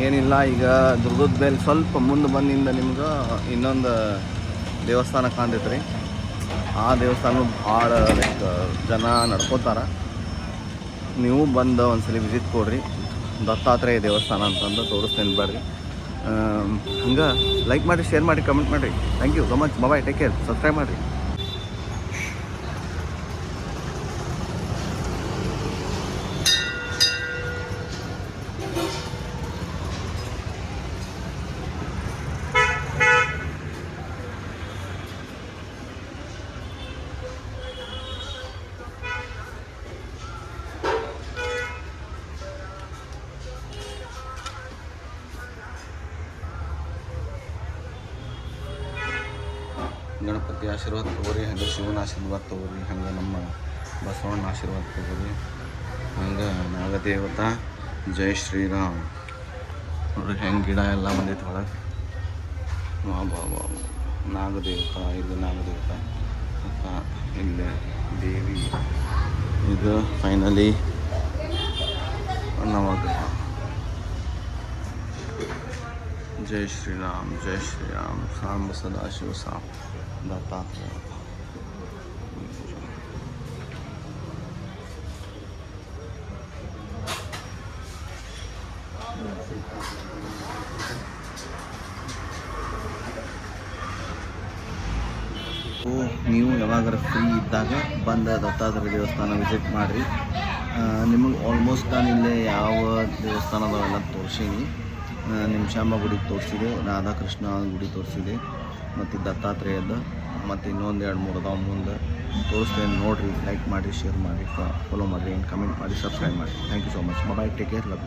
ಏನಿಲ್ಲ, ಈಗ ದುರ್ಗದ ಬೇಲ್ ಸ್ವಲ್ಪ ಮುಂದೆ ಬಂದಿಂದ ನಿಮ್ಗೆ ಇನ್ನೊಂದು ದೇವಸ್ಥಾನ ಕಾಣ್ತೈತೆ ರೀ. ಆ ದೇವಸ್ಥಾನ ಭಾಳ ಲೈಕ್ ಜನ ನಡ್ಕೋತಾರೆ. ನೀವು ಬಂದು ಒಂದ್ಸಲ ವಿಸಿಟ್ ಕೊಡ್ರಿ. ದತ್ತಾತ್ರೇಯ ದೇವಸ್ಥಾನ ಅಂತಂದು ತೋರಿಸ್ತೇನೆ ಬರ್ರಿ. ಹಂಗೆ ಲೈಕ್ ಮಾಡಿ, ಶೇರ್ ಮಾಡಿ, ಕಮೆಂಟ್ ಮಾಡಿರಿ. Thank you so much. Bye, take care, subscribe ಮಾಡಿರಿ. ಗಣಪತಿ ಆಶೀರ್ವಾದ ತಗೋರಿ, ಹಂಗೆ ಶಿವನ ಆಶೀರ್ವಾದ ತಗೋರಿ, ಹಂಗೆ ನಮ್ಮ ಬಸವಣ್ಣ ಆಶೀರ್ವಾದ ತಗೋರಿ, ಹಂಗೆ ನಾಗದೇವತಾ ಜೈ ಶ್ರೀರಾಮ್ ನೋಡ್ರಿ. ಹೆಂಗೆ ಗಿಡ ಎಲ್ಲ ಬಂದೈತೆ ಒಳಗೆ. ಬಾ ನಾಗದೇವತಾ, ಇದು ನಾಗದೇವತಾ, ಇಲ್ಲಿ ದೇವಿ, ಇದು ಫೈನಲಿ ನವಗ್ರಹ. ಜೈ ಶ್ರೀರಾಮ್, ಜೈ ಶ್ರೀರಾಮ್. ಸಾಂಬ ಸದಾಶಿವ ಸಾಂಬ ದತ್ತಾತ್ರೇಯ. ನೀವು ಯಾವಾಗಾರ ಫ್ರೀ ಇದ್ದಾಗ ಬಂದ ದತ್ತಾತ್ರೇಯ ದೇವಸ್ಥಾನ ವಿಸಿಟ್ ಮಾಡಿರಿ. ನಿಮಗೆ ಆಲ್ಮೋಸ್ಟ್ ನಾನು ಇಲ್ಲೇ ಯಾವ ದೇವಸ್ಥಾನದವೆಲ್ಲ ತೋರಿಸೀನಿ. ನಿಮಿಷಾಂಬ ಗುಡಿ ತೋರಿಸಿದೆ, ರಾಧಾಕೃಷ್ಣ ಗುಡಿ ತೋರಿಸಿದೆ, ಮತ್ತು ದತ್ತಾತ್ರೇಯದ, ಮತ್ತು ಇನ್ನೊಂದು 2-3 ಅದಾವ ಮುಂದೆ ತೋರಿಸ್ತೇನೆ. ನೋಡಿರಿ, ಲೈಕ್ ಮಾಡಿ, ಶೇರ್ ಮಾಡಿ, ಫಾಲೋ ಮಾಡಿರಿ, ಕಮೆಂಟ್ ಮಾಡಿ, ಸಬ್ಸ್ಕ್ರೈಬ್ ಮಾಡಿ. Thank you so much. Bye, take care, love.